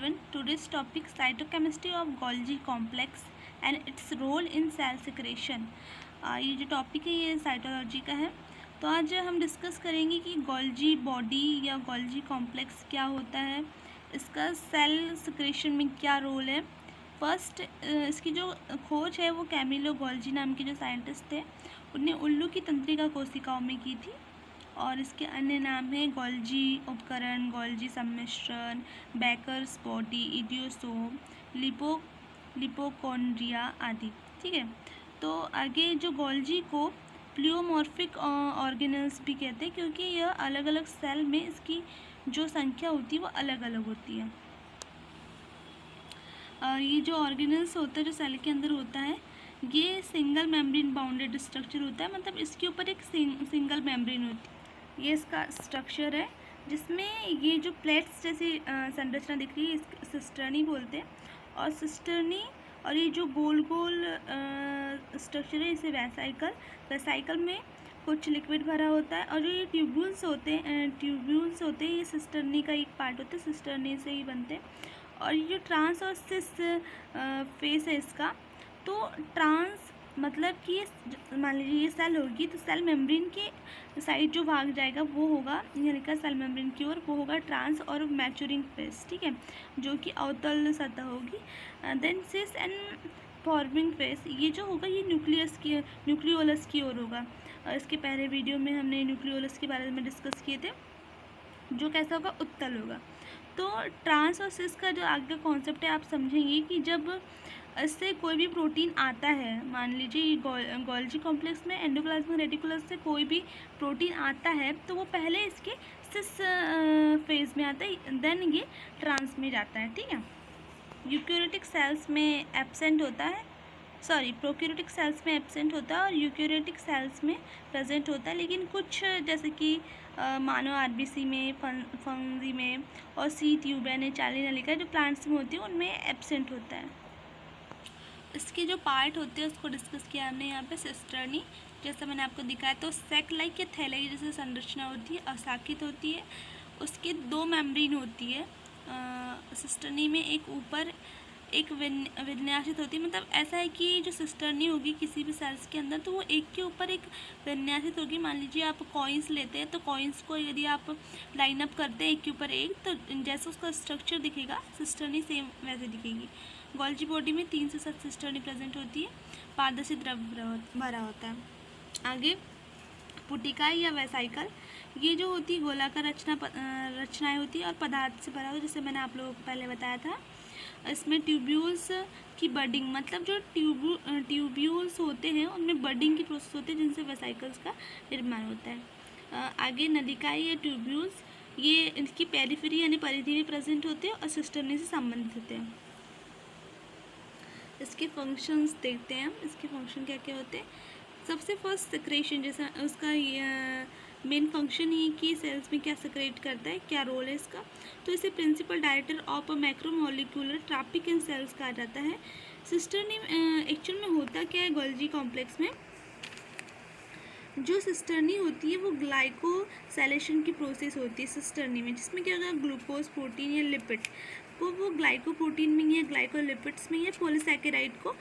everyone. Today's topic cytochemistry of Golgi complex and its role in cell secretion. ये जो topic है ये cytology का है. तो आज हम डिस्कस करेंगे कि गोल्जी बॉडी या गोल्जी कॉम्प्लेक्स क्या होता है, इसका सेल सिक्रेशन में क्या रोल है. फर्स्ट इसकी जो खोज है वो कैमिलो गोल्जी नाम के जो साइंटिस्ट थे उनने उल्लू की तंत्रिका कोशिकाओं में की थी. और इसके अन्य नाम हैं गोल्जी उपकरण, गोल्जी सम्मिश्रण, बेकर्स बॉडी, इडियोसोम, लिपोकॉन्ड्रिया आदि. ठीक है. तो आगे जो गोल्जी को प्लियोमॉर्फिक ऑर्गेनल्स भी कहते हैं क्योंकि यह अलग अलग सेल में इसकी जो संख्या होती है वो अलग अलग होती है. ये जो ऑर्गेनल्स होता है जो सेल के अंदर होता है ये सिंगल मेम्ब्रेन बाउंडेड स्ट्रक्चर होता है, मतलब इसके ऊपर एक सिंगल मेम्ब्रेन होती है. ये इसका स्ट्रक्चर है जिसमें ये जो प्लेट्स जैसी संरचना दिख रही है इसको सिस्टर्नी बोलते हैं. और सिस्टर्नी और ये जो गोल गोल स्ट्रक्चर है इसे वेसाइकल में कुछ लिक्विड भरा होता है. और जो ये ट्यूब्यूल्स होते हैं ये सिस्टर्नी का एक पार्ट होता है, सिस्टर्नी से ही बनते हैं. और ये जो ट्रांस और सिस फेस है इसका, तो ट्रांस मतलब कि ये मान लीजिए ये सेल होगी तो सेल मेम्ब्रेन के साइड जो भाग जाएगा वो होगा यानी कि सेल मेम्ब्रेन की ओर वो होगा ट्रांस और मैच्योरिंग फेस. ठीक है, जो कि अवतल सतह होगी. देन सिस एंड फॉर्मिंग फेस ये जो होगा ये न्यूक्लियोलस की ओर होगा. इसके पहले वीडियो में हमने न्यूक्लियोलस के बारे में डिस्कस किए थे, जो कैसा होगा उत्तल होगा. तो ट्रांस और सिस का जो आगे का कॉन्सेप्ट है आप समझेंगे कि जब इससे कोई भी प्रोटीन आता है, मान लीजिए गोल्जी कॉम्प्लेक्स में एंडोप्लाज्मिक रेटिकुलस से कोई भी प्रोटीन आता है तो वो पहले इसके सिस फेज में आता है, देन ये ट्रांस में जाता है. ठीक है. यूकैरियोटिक सेल्स में एब्सेंट होता है, प्रोकैरियोटिक सेल्स में एब्सेंट होता है और यूकैरियोटिक सेल्स में प्रेजेंट होता है. लेकिन कुछ जैसे कि मानव आरबीसी में, फंगी में और सी ट्यूब यानी चाली नलिका जो प्लांट्स में होती है उनमें एब्सेंट होता है. इसके जो पार्ट होते हैं उसको डिस्कस किया हमने यहाँ पे. सिस्टर्नी जैसा मैंने आपको दिखाया तो सेक लाइक या थैले जैसे संरचना होती है, अशाखित होती है. उसके दो मेम्ब्रेन होती है. सिस्टर्नी में एक ऊपर एक विन्यासित होती है, मतलब ऐसा है कि जो सिस्टर्नी होगी किसी भी सेल्स के अंदर तो वो एक के ऊपर एक विन्यासित होगी. मान लीजिए आप कॉइन्स लेते हैं तो कॉइन्स को यदि आप लाइन अप करते हैं एक के ऊपर एक तो जैसा उसका स्ट्रक्चर दिखेगा सिस्टर्नी सेम वैसे दिखेगी. गोल्जी बॉडी में 3 से 7 सिस्टर्नी प्रेजेंट होती है. पारदर्शी द्रव्य भरा होता है. आगे पुटिकाई या वेसाइकल ये जो होती है गोलाकार रचनाएं होती है और पदार्थ से भरा हुआ, जैसे मैंने आप लोगों को पहले बताया था. इसमें ट्यूब्यूल्स की बडिंग, मतलब जो ट्यूब्यूल्स होते हैं उनमें बडिंग की प्रोसेस होती है जिनसे वेसाइकल्स का निर्माण होता है. आगे नलिकाएं या ट्यूब्यूल्स ये इनकी पेरिफेरी यानी परिधि में प्रेजेंट होते हैं और सिस्टर्नी से संबंधित होते हैं. इसके फंक्शंस देखते हैं हम. इसके फंक्शन क्या क्या होते हैं. सबसे फर्स्ट सिक्रेशन, जैसा उसका मेन फंक्शन ही कि सेल्स में क्या सिक्रेट करता है, क्या रोल है इसका. तो इसे principal director of macromolecular traffic in cells कहा जाता है. सिस्टर्नी एक्चुअल में होता क्या है गोल्जी कॉम्प्लेक्स में, जो सिस्टर्नी होती है वो ग्लाइकोसाइलेशन की प्रोसेस होती है सिस्टर्नी में, जिसमें क्या होगा ग्लूकोज प्रोटीन या लिपिड को वो ग्लाइकोप्रोटीन में या ग्लाइकोलिपिड्स में या पॉलीसैकेराइड को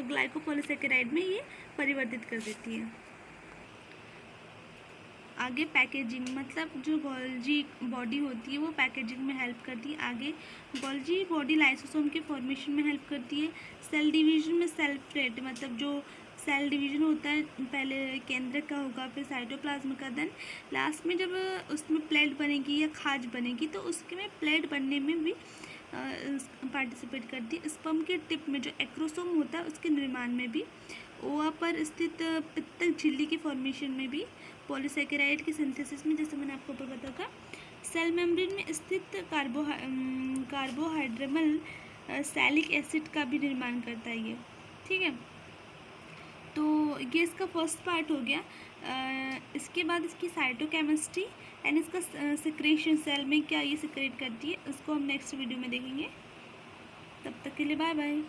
ग्लाइकोपॉलीसैकेराइड में ये परिवर्तित कर देती है. आगे पैकेजिंग, मतलब जो गोल्जी बॉडी होती है वो पैकेजिंग में हेल्प करती है. आगे गोल्जी बॉडी लाइसोसोम के फॉर्मेशन में हेल्प करती है. सेल डिवीजन में सेल प्लेट, मतलब जो सेल डिवीजन होता है पहले केंद्रक का होगा फिर साइटोप्लाज्म का, देन लास्ट में जब उसमें प्लेट बनेगी या खाज बनेगी तो उसके में प्लेट बनने में भी पार्टिसिपेट करती है. स्पर्म के टिप में जो एक्रोसोम होता है उसके निर्माण में भी, ओवा पर स्थित पित्तक झिल्ली के फॉर्मेशन में भी, पॉलीसैकेराइड की सिंथेसिस में, जैसे मैंने आपको ऊपर बताया था. सेल मेम्ब्रेन में स्थित कार्बोहाइड्रेमल सैलिक एसिड का भी निर्माण करता है ये. ठीक है. तो ये इसका फर्स्ट पार्ट हो गया. इसके बाद इसकी साइटोकेमिस्ट्री एंड इसका सिक्रेशन, सेल में क्या ये सिक्रेट करती है, उसको हम नेक्स्ट वीडियो में देखेंगे. तब तक के लिए बाय बाय.